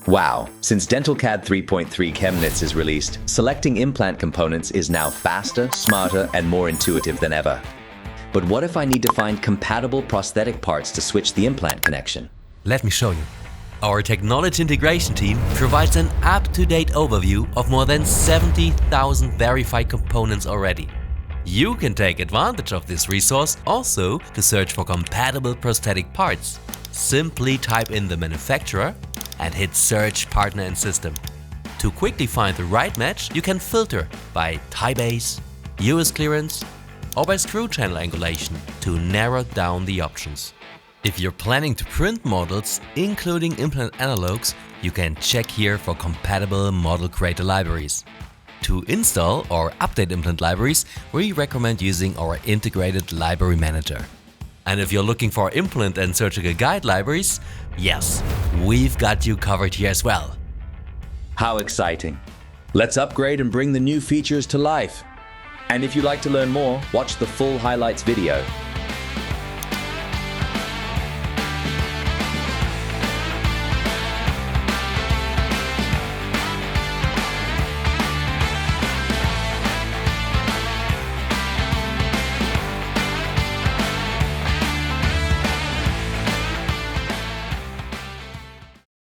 Wow, since DentalCAD 3.3 Chemnitz is released, selecting implant components is now faster, smarter, and more intuitive than ever. But what if I need to find compatible prosthetic parts to switch the implant connection? Let me show you. Our technology integration team provides an up-to-date overview of more than 70,000 verified components already. You can take advantage of this resource also to search for compatible prosthetic parts. Simply type in the manufacturer and hit Search Partner and System. To quickly find the right match, you can filter by tie base, US clearance, or by screw channel angulation to narrow down the options. If you're planning to print models, including implant analogs, you can check here for compatible model creator libraries. To install or update implant libraries, we recommend using our integrated library manager. And if you're looking for implant and surgical guide libraries, yes, we've got you covered here as well. How exciting! Let's upgrade and bring the new features to life. And if you'd like to learn more, watch the full highlights video.